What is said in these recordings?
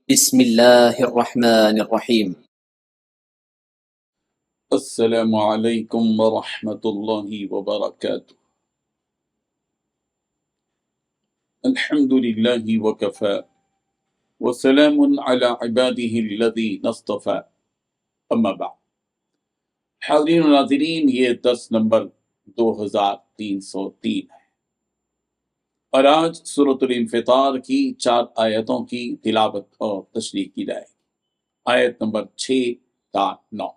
بسم الله الرحمن الرحيم. السلام علیکم ورحمۃ اللہ وبرکاتہ۔ الحمد للہ وکفى وسلام علی عباده الذین اصطفى، اما بعد۔ حاضرین و ناظرین، یہ درس نمبر 2303 ہے، اور آج سورۃ الانفطار کی 4 آیتوں کی تلاوت اور تشریح کی جائے گی۔ آیت نمبر 6 تا 9۔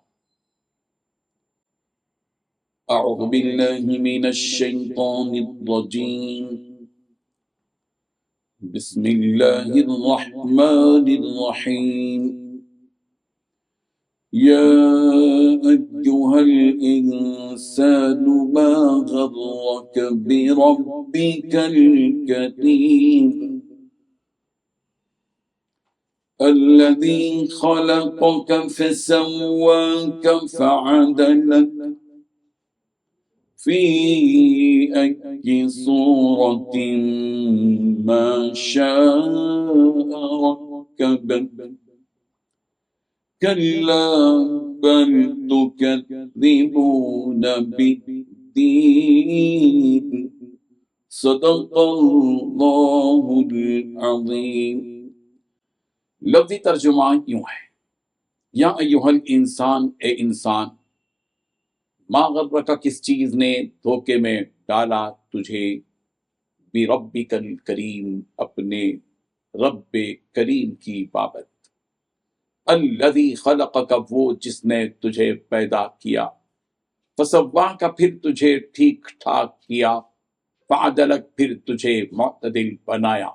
اعوذ باللہ من الشیطان الرجیم، بسم اللہ الرحمن الرحیم۔ یا ایہا الانسان ما غرک بربک الکریم الذی خلقک فسواک فعدلک فی ای صورت ما شاء رکبک کلا بل تکذبون بالدین صدق اللہ العظیم۔ لفظی ترجمہ یوں ہے، یا ایہا الانسان، اے انسان، ما غرک، کس چیز نے دھوکے میں ڈالا تجھے، بربک الکریم، اپنے رب کریم کی بابت، الذی خلقک، وہ جس نے تجھے پیدا کیا، فسواک، پھر تجھے ٹھیک ٹھاک کیا، فعدلک، پھر تجھے معتدل بنایا،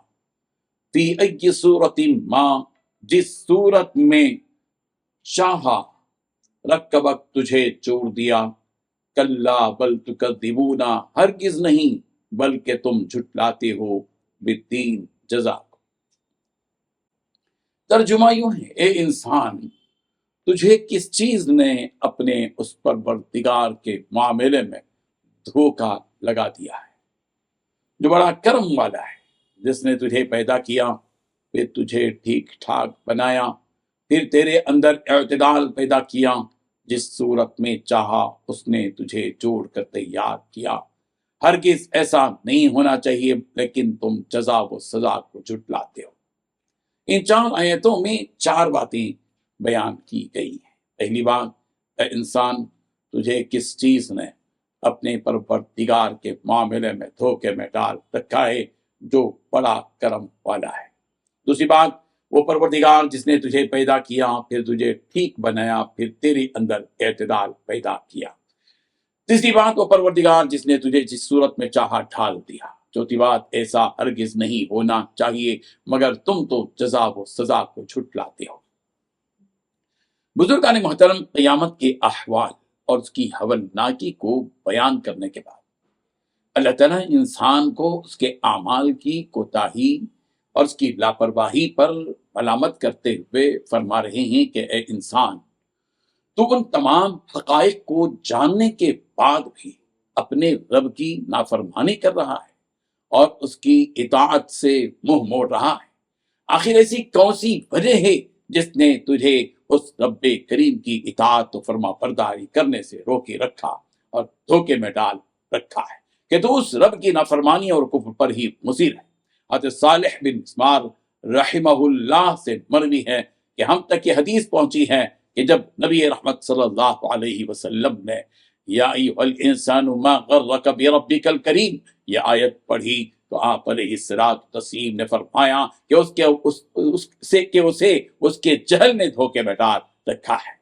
فی ای صورت ما، جس صورت میں چاہا، رکبک، تجھے جوڑ دیا، کلا بل تکذبون، ہرگز نہیں بلکہ تم جھٹلاتے ہو، بالدین، جزا کو۔ ترجمہ یوں ہے، اے انسان، تجھے کس چیز نے اپنے اس پروردگار کے معاملے میں دھوکہ لگا دیا ہے، جو بڑا کرم والا ہے، جس نے تجھے پیدا کیا، پھر تجھے ٹھیک ٹھاک بنایا، پھر تیرے اندر اعتدال پیدا کیا، جس صورت میں چاہا اس نے تجھے جوڑ کر تیار کیا۔ ہرگز ایسا نہیں ہونا چاہیے، لیکن تم جزا و سزا کو جھٹلاتے ہو۔ ان 4 آیتوں میں 4 باتیں بیان کی گئی ہیں۔ پہلی بات، اے انسان، تجھے کس چیز نے اپنے پروردگار کے معاملے میں دھوکے میں ڈال رکھا ہے، جو بڑا کرم والا ہے۔ دوسری بات، وہ پروردگار جس نے تجھے پیدا کیا، پھر تجھے ٹھیک بنایا، پھر تیرے اندر اعتدال پیدا کیا۔ تیسری بات، وہ پروردگار جس نے تجھے جس صورت میں چاہا ڈھال دیا۔ چوتھی بات، ایسا ہرگز نہیں ہونا چاہیے، مگر تم تو جزا و سزا کو جھٹلاتے ہو۔ بزرگان محترم، قیامت کے احوال اور اس کی ہولناکی کو بیان کرنے کے بعد اللہ تعالیٰ انسان کو اس کے اعمال کی کوتاہی اور اس کی لاپرواہی پر ملامت کرتے ہوئے فرما رہے ہیں کہ اے انسان، تو ان تمام حقائق کو جاننے کے بعد بھی اپنے رب کی نافرمانی کر رہا ہے اور اس کی اطاعت سے منہ موڑ رہا ہے۔ آخر ایسی کون سی وجہ ہے جس نے تجھے اس رب کریم کی اطاعت و فرما برداری کرنے سے روکے رکھا اور دھوکے میں ڈال رکھا ہے کہ تو اس رب کی نافرمانی اور کفر پر ہی مصر ہے۔ حضرت صالح بن مسمار رحمہ اللہ سے مروی ہے کہ ہم تک یہ حدیث پہنچی ہے کہ جب نبی رحمت صلی اللہ علیہ وسلم نے یا ایھا الانسان ما غرک بربک الکریم یہ آیت پڑھی تو آپ علیہ السلام نے فرمایا کہ اسے اس کے جہل نے دھوکے میں ڈال رکھا ہے۔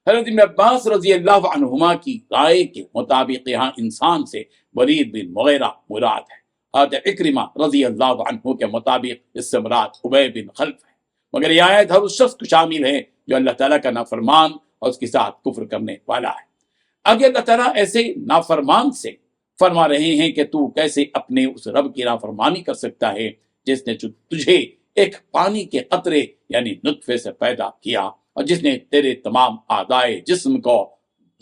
حضرت ابن عباس رضی اللہ عنہما کی رائے کے مطابق یہاں انسان سے ولید بن مغیرہ مراد ہے۔ حضرت اکرمہ رضی اللہ عنہ کے مطابق اس سے مراد ابی بن خلف ہے، مگر یہ آیت ہر اس شخص کو شامل ہے جو اللہ تعالیٰ کا نافرمان اور اس کے ساتھ کفر کرنے والا ہے۔ آگے اللہ تعالیٰ ایسے نافرمان سے فرما رہے ہیں کہ تو کیسے اپنے اس رب کی نافرمانی کر سکتا ہے جس نے تجھے ایک پانی کے قطرے یعنی نطفے سے پیدا کیا، اور جس نے تیرے تمام اعضائے جسم کو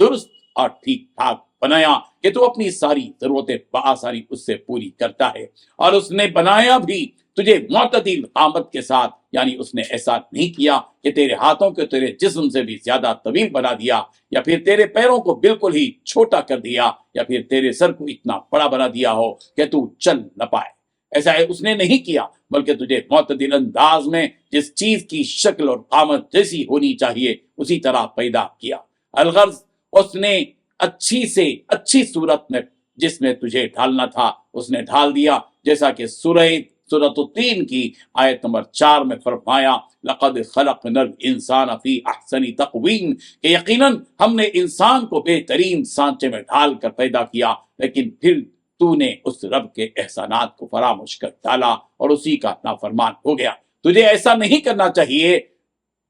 درست اور ٹھیک ٹھاک بنایا کہ تو اپنی ساری ضرورتیں بآسانی اس سے پوری کرتا ہے، اور اس نے بنایا بھی تجھے معتدل قامت کے ساتھ، یعنی اس نے ایسا نہیں کیا کہ تیرے ہاتھوں کو تیرے جسم سے بھی زیادہ طویل بنا دیا، یا پھر تیرے پیروں کو بالکل ہی چھوٹا کر دیا، یا پھر تیرے سر کو اتنا بڑا بنا دیا ہو کہ تو چل نہ پائے۔ ایسا اس نے نہیں کیا، بلکہ تجھے معتدل انداز میں جس چیز کی شکل اور قامت جیسی ہونی چاہیے اسی طرح پیدا کیا۔ الغرض اس نے اچھی سے اچھی صورت میں جس میں تجھے ڈھالنا تھا اس نے ڈھال دیا، جیسا کہ سورۃ التین کی آیت نمبر 4 میں فرمایا، لقد خلقنا الانسان فی احسن تقویم، کہ یقیناً ہم نے انسان کو بہترین سانچے میں ڈھال کر پیدا کیا، لیکن پھر تو نے اس رب کے احسانات کو فراموش کر ڈالا اور اسی کا نافرمان ہو گیا۔ تجھے ایسا نہیں کرنا چاہیے،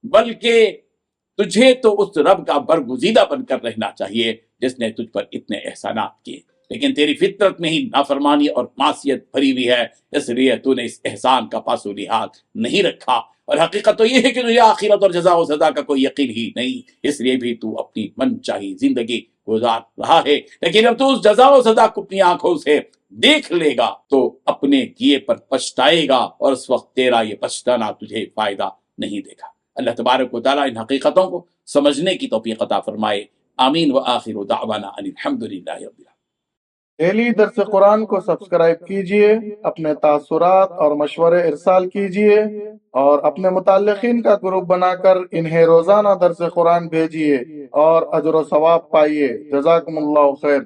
بلکہ تجھے تو اس رب کا برگزیدہ بن کر رہنا چاہیے جس نے تجھ پر اتنے احسانات کیے، لیکن تیری فطرت میں ہی نافرمانی اور معصیت بھری ہوئی ہے، اس لیے تو نے اس احسان کا پاس و لحاظ نہیں رکھا۔ اور حقیقت تو یہ ہے کہ تجھے آخرت اور جزا و سزا کا کوئی یقین ہی نہیں، اس لیے بھی تو اپنی من چاہی زندگی گزار رہا ہے۔ لیکن اب تو اس جزا و سزا کو اپنی آنکھوں سے دیکھ لے گا تو اپنے کیے پر پچھتائے گا، اور اس وقت تیرا یہ پچھتانا تجھے فائدہ نہیں دے گا۔ اللہ تبارک و تعالیٰ ان حقیقتوں کو سمجھنے کی توفیق عطا فرمائے۔ آمین وآخر دعوانا ان الحمدللہ رب العالمین۔ ڈیلی درس قرآن کو سبسکرائب کیجئے، اپنے تاثرات اور مشورے ارسال کیجئے، اور اپنے متعلقین کا گروپ بنا کر انہیں روزانہ درس قرآن بھیجئے اور اجر و ثواب پائیے۔ جزاکم اللہ خیر۔